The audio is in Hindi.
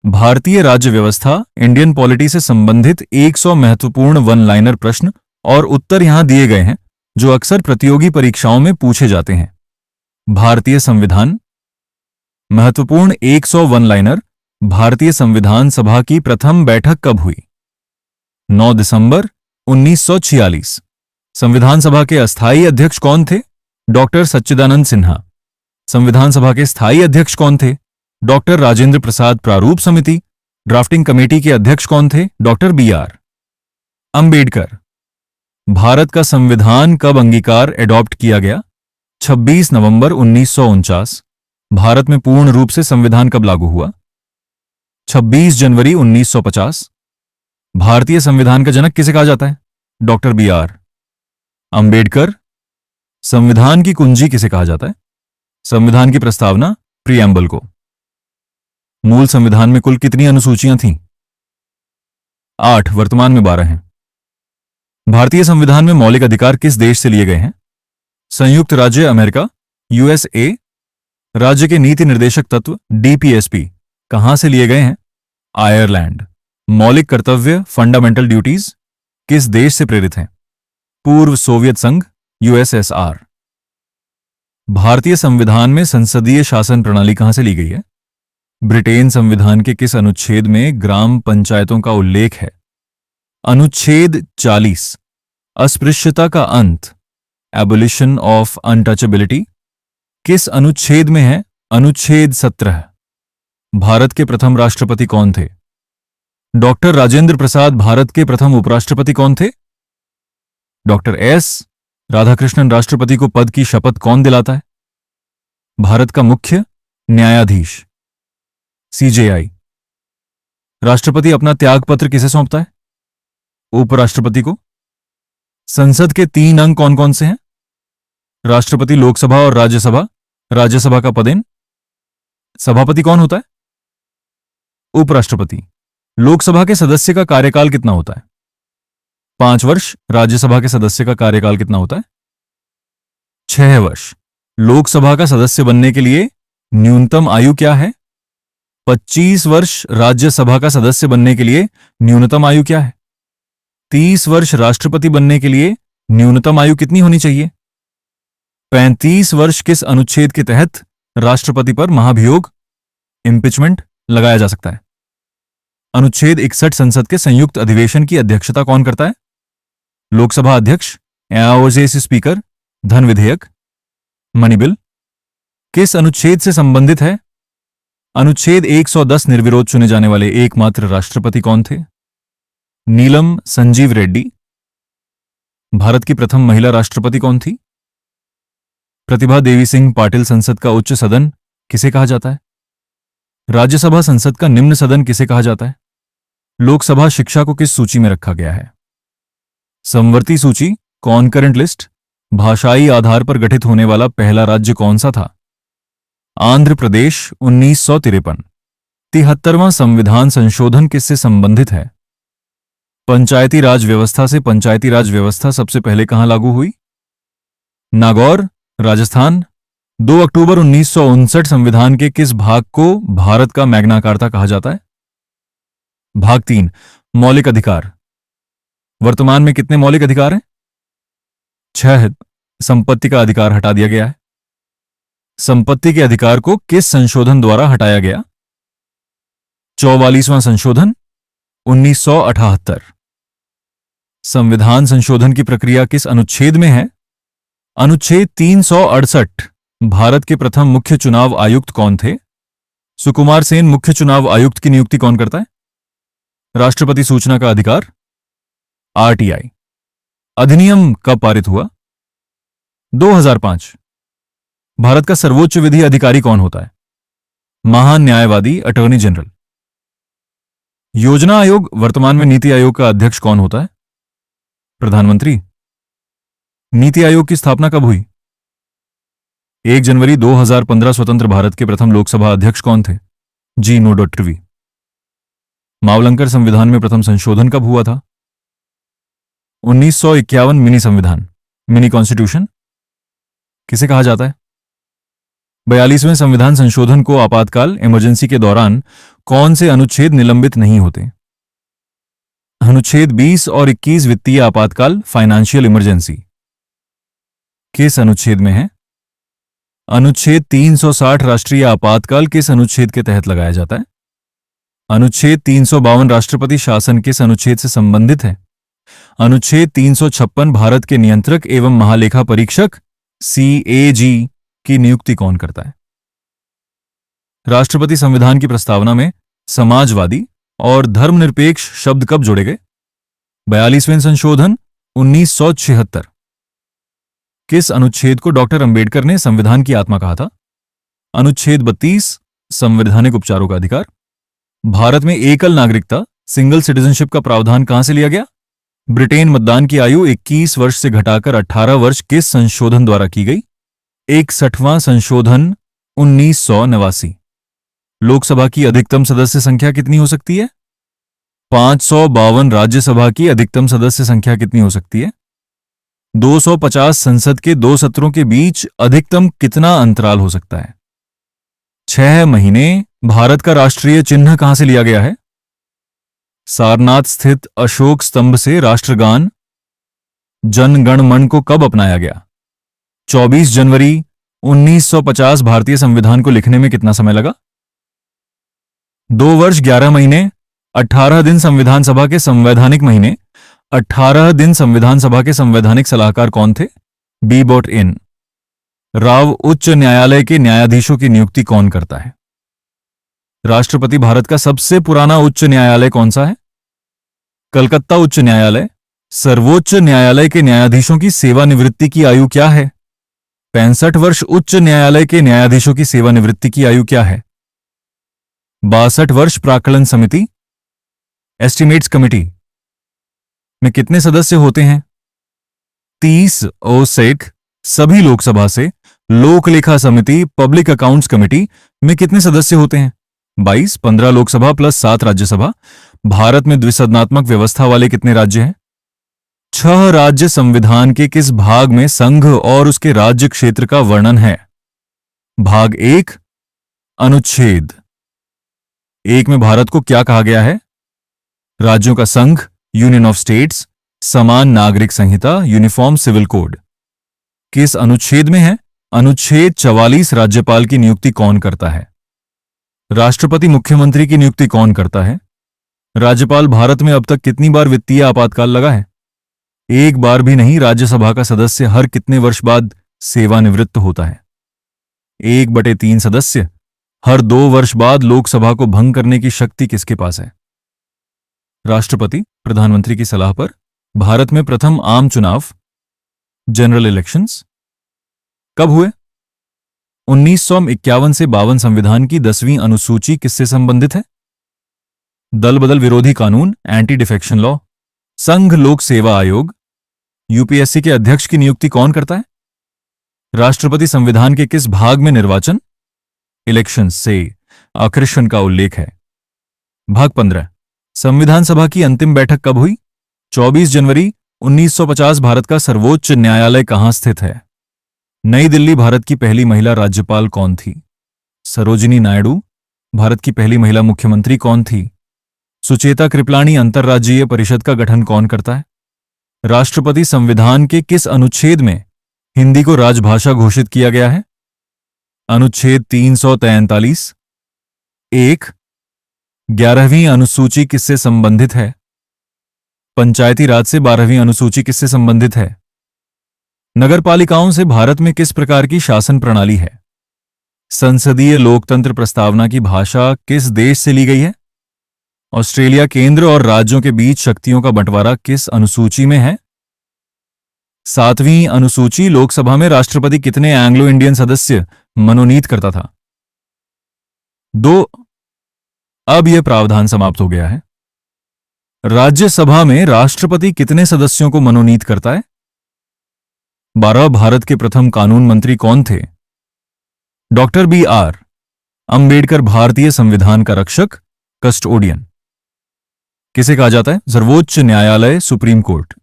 भारतीय राज्य व्यवस्था इंडियन पॉलिटी से संबंधित 100 महत्वपूर्ण वन लाइनर प्रश्न और उत्तर यहां दिए गए हैं जो अक्सर प्रतियोगी परीक्षाओं में पूछे जाते हैं। भारतीय संविधान। महत्वपूर्ण 100 वन लाइनर। भारतीय संविधान सभा की प्रथम बैठक कब हुई? 9 दिसंबर 1946। संविधान सभा के अस्थायी अध्यक्ष कौन थे? डॉक्टर सच्चिदानंद सिन्हा। संविधान सभा के स्थायी अध्यक्ष कौन थे? डॉक्टर राजेंद्र प्रसाद। प्रारूप समिति ड्राफ्टिंग कमेटी के अध्यक्ष कौन थे? Doctor B R. अंबेडकर। भारत का संविधान कब अंगीकार एडॉप्ट किया गया? 26 नवंबर 1949। भारत में पूर्ण रूप से संविधान कब लागू हुआ? 26 जनवरी 1950। भारतीय संविधान का जनक किसे कहा जाता है? Doctor B R. अंबेडकर। संविधान की कुंजी किसे कहा जाता है? संविधान की प्रस्तावना, प्रीएम्बल को। मूल संविधान में कुल कितनी अनुसूचियां थीं? 8, वर्तमान में 12 हैं। भारतीय संविधान में मौलिक अधिकार किस देश से लिए गए हैं? संयुक्त राज्य अमेरिका, यूएसए। राज्य के नीति निर्देशक तत्व, डीपीएसपी, कहां से लिए गए हैं? आयरलैंड। मौलिक कर्तव्य, फंडामेंटल ड्यूटीज, किस देश से प्रेरित हैं? पूर्व सोवियत संघ, यूएसएसआर। भारतीय संविधान में संसदीय शासन प्रणाली कहां से ली गई है? ब्रिटेन संविधान के किस अनुच्छेद में ग्राम पंचायतों का उल्लेख है? अनुच्छेद 40। अस्पृश्यता का अंत, एबोलिशन ऑफ अनटचेबिलिटी, किस अनुच्छेद में है? अनुच्छेद 17। भारत के प्रथम राष्ट्रपति कौन थे? डॉक्टर राजेंद्र प्रसाद। भारत के प्रथम उपराष्ट्रपति कौन थे? Doctor S Radhakrishnan. राष्ट्रपति को पद की शपथ कौन दिलाता है? भारत का मुख्य न्यायाधीश, सीजेआई। राष्ट्रपति अपना त्यागपत्र किसे सौंपता है? उपराष्ट्रपति को। संसद के 3 अंग कौन कौन से हैं? राष्ट्रपति, लोकसभा और राज्यसभा। राज्यसभा का पदेन। सभापति कौन होता है? उपराष्ट्रपति। लोकसभा के सदस्य का कार्यकाल कितना होता है? 5 वर्ष। राज्यसभा के सदस्य का कार्यकाल कितना होता है? 6 वर्ष। लोकसभा का सदस्य बनने के लिए न्यूनतम आयु क्या है? 25 वर्ष। राज्यसभा का सदस्य बनने के लिए न्यूनतम आयु क्या है? 30 वर्ष। राष्ट्रपति बनने के लिए न्यूनतम आयु कितनी होनी चाहिए? 35 वर्ष। किस अनुच्छेद के तहत राष्ट्रपति पर महाभियोग, इंपीचमेंट, लगाया जा सकता है? अनुच्छेद 61। संसद के संयुक्त अधिवेशन की अध्यक्षता कौन करता है? लोकसभा अध्यक्ष, एआईओजेसी स्पीकर। धन विधेयक, मनी बिल, किस अनुच्छेद से संबंधित है? अनुच्छेद 110। निर्विरोध चुने जाने वाले एकमात्र राष्ट्रपति कौन थे? नीलम संजीव रेड्डी। भारत की प्रथम महिला राष्ट्रपति कौन थी? प्रतिभा देवी सिंह पाटिल। संसद का उच्च सदन किसे कहा जाता है? राज्यसभा। संसद का निम्न सदन किसे कहा जाता है? लोकसभा। शिक्षा को किस सूची में रखा गया है? समवर्ती सूची, कॉन्करेंट लिस्ट। भाषाई आधार पर गठित होने वाला पहला राज्य कौन सा था? आंध्र प्रदेश, 1953। 73वां संविधान संशोधन किससे संबंधित है? पंचायती राज व्यवस्था से। पंचायती राज व्यवस्था सबसे पहले कहां लागू हुई? नागौर, राजस्थान। 2 अक्टूबर 1959। संविधान के किस भाग को भारत का मैग्ना कार्टा कहा जाता है? भाग 3, मौलिक अधिकार। वर्तमान में कितने मौलिक अधिकार हैं? 6। संपत्ति का अधिकार हटा दिया गया है। संपत्ति के अधिकार को किस संशोधन द्वारा हटाया गया? 44वां संशोधन, 1978। संविधान संशोधन की प्रक्रिया किस अनुच्छेद में है? अनुच्छेद 368। भारत के प्रथम मुख्य चुनाव आयुक्त कौन थे? सुकुमार सेन। मुख्य चुनाव आयुक्त की नियुक्ति कौन करता है? राष्ट्रपति। सूचना का अधिकार, आरटीआई। अधिनियम कब पारित हुआ? 2005। भारत का सर्वोच्च विधि अधिकारी कौन होता है? महान न्यायवादी, अटॉर्नी जनरल। योजना आयोग। वर्तमान में नीति आयोग का अध्यक्ष कौन होता है? प्रधानमंत्री। नीति आयोग की स्थापना कब हुई? 1 जनवरी 2015। स्वतंत्र भारत के प्रथम लोकसभा अध्यक्ष कौन थे? जी नोडोट्रवी। मावलंकर संविधान में प्रथम संशोधन कब हुआ था? 1951। मिनी संविधान, मिनी कॉन्स्टिट्यूशन किसे कहा जाता है? 42वें संविधान संशोधन को आपातकाल, इमरजेंसी के दौरान कौन से अनुच्छेद निलंबित नहीं होते? अनुच्छेद 20 और 21 वित्तीय आपातकाल, फाइनेंशियल इमरजेंसी, किस अनुच्छेद में है? अनुच्छेद 360 राष्ट्रीय आपातकाल किस अनुच्छेद के तहत लगाया जाता है? अनुच्छेद 352 राष्ट्रपति शासन किस अनुच्छेद से संबंधित है? अनुच्छेद 356 भारत के नियंत्रक एवं महालेखा परीक्षक CAG की नियुक्ति कौन करता है? राष्ट्रपति संविधान की प्रस्तावना में समाजवादी और धर्मनिरपेक्ष शब्द कब जोड़े गए? 42वें संशोधन 1976। किस अनुच्छेद को डॉक्टर अंबेडकर ने संविधान की आत्मा कहा था? अनुच्छेद 32 संवैधानिक उपचारों का अधिकार। भारत में एकल नागरिकता, सिंगल सिटीजनशिप का प्रावधान कहां से लिया गया? ब्रिटेन। मतदान की आयु 21 वर्ष से घटाकर 18 वर्ष किस संशोधन द्वारा की गई? 61वां संशोधन 1989। लोकसभा की अधिकतम सदस्य संख्या कितनी हो सकती है? 552। राज्यसभा की अधिकतम सदस्य संख्या कितनी हो सकती है? 250। संसद के 2 सत्रों के बीच अधिकतम कितना अंतराल हो सकता है? 6 महीने। भारत का राष्ट्रीय चिन्ह कहां से लिया गया है? सारनाथ स्थित अशोक स्तंभ से। राष्ट्रगान जन गण मन को कब अपनाया गया? 24 जनवरी 1950। भारतीय संविधान को लिखने में कितना समय लगा? 2 वर्ष 11 महीने। 18 दिन संविधान सभा के संवैधानिक महीने। 18 दिन संविधान सभा के संवैधानिक सलाहकार कौन थे? B.in। राव उच्च न्यायालय के न्यायाधीशों की नियुक्ति कौन करता है? राष्ट्रपति। भारत का सबसे पुराना उच्च न्यायालय कौन सा है? कलकत्ता उच्च न्यायालय। सर्वोच्च न्यायालय के न्यायाधीशों की सेवानिवृत्ति की आयु क्या है? 65 वर्ष। उच्च न्यायालय के न्यायाधीशों की सेवानिवृत्ति की आयु क्या है? 62 वर्ष। प्राक्कलन समिति, एस्टीमेट्स कमिटी में कितने सदस्य होते हैं? 30 OSEC। सभी लोकसभा से। लोक लेखा समिति, पब्लिक अकाउंट्स कमेटी में कितने सदस्य होते हैं? 22। 15 लोकसभा प्लस 7 राज्यसभा। भारत में द्विसदनात्मक व्यवस्था वाले कितने राज्य हैं? 6 राज्य। संविधान के किस भाग में संघ और उसके राज्य क्षेत्र का वर्णन है? भाग 1। अनुच्छेद 1 में भारत को क्या कहा गया है? राज्यों का संघ, यूनियन ऑफ स्टेट्स। समान नागरिक संहिता, यूनिफॉर्म सिविल कोड, किस अनुच्छेद में है? अनुच्छेद 44। राज्यपाल की नियुक्ति कौन करता है? राष्ट्रपति। मुख्यमंत्री की नियुक्ति कौन करता है? राज्यपाल। भारत में अब तक कितनी बार वित्तीय आपातकाल लगा है? 1 बार भी नहीं। राज्यसभा का सदस्य हर कितने वर्ष बाद सेवानिवृत्त होता है? 1/3 सदस्य। हर 2 वर्ष बाद लोकसभा को भंग करने की शक्ति किसके पास है? राष्ट्रपति। प्रधानमंत्री की सलाह पर भारत में प्रथम आम चुनाव, जनरल इलेक्शंस, कब हुए? 1951 से 52। संविधान की 10वीं अनुसूची किससे संबंधित है? दल बदल विरोधी कानून, एंटी डिफेक्शन लॉ। संघ लोक सेवा आयोग, UPSC के अध्यक्ष की नियुक्ति कौन करता है? राष्ट्रपति। संविधान के किस भाग में निर्वाचन, इलेक्शन से आकर्षण का उल्लेख है? भाग 15। संविधान सभा की अंतिम बैठक कब हुई? 24 जनवरी 1950। भारत का सर्वोच्च न्यायालय कहां स्थित है? नई दिल्ली। भारत की पहली महिला राज्यपाल कौन थी? सरोजिनी नायडू। भारत की पहली महिला मुख्यमंत्री कौन थी? सुचेता कृपलानी। अंतर्राज्यीय परिषद का गठन कौन करता है? राष्ट्रपति। संविधान के किस अनुच्छेद में हिंदी को राजभाषा घोषित किया गया है? अनुच्छेद 343। 1। 11वीं अनुसूची किससे संबंधित है? पंचायती राज से। 12वीं अनुसूची किससे संबंधित है? नगरपालिकाओं से। भारत में किस प्रकार की शासन प्रणाली है? संसदीय लोकतंत्र। प्रस्तावना की भाषा किस देश से ली गई है? ऑस्ट्रेलिया। केंद्र और राज्यों के बीच शक्तियों का बंटवारा किस अनुसूची में है? 7वीं अनुसूची। लोकसभा में राष्ट्रपति कितने एंग्लो इंडियन सदस्य मनोनीत करता था? 2। अब यह प्रावधान समाप्त हो गया है। राज्यसभा में राष्ट्रपति कितने सदस्यों को मनोनीत करता है? 12। भारत के प्रथम कानून मंत्री कौन थे? Doctor B.R. अंबेडकर। भारतीय संविधान का रक्षक, कस्टोडियन किसे कहा जाता है? सर्वोच्च न्यायालय, सुप्रीम कोर्ट।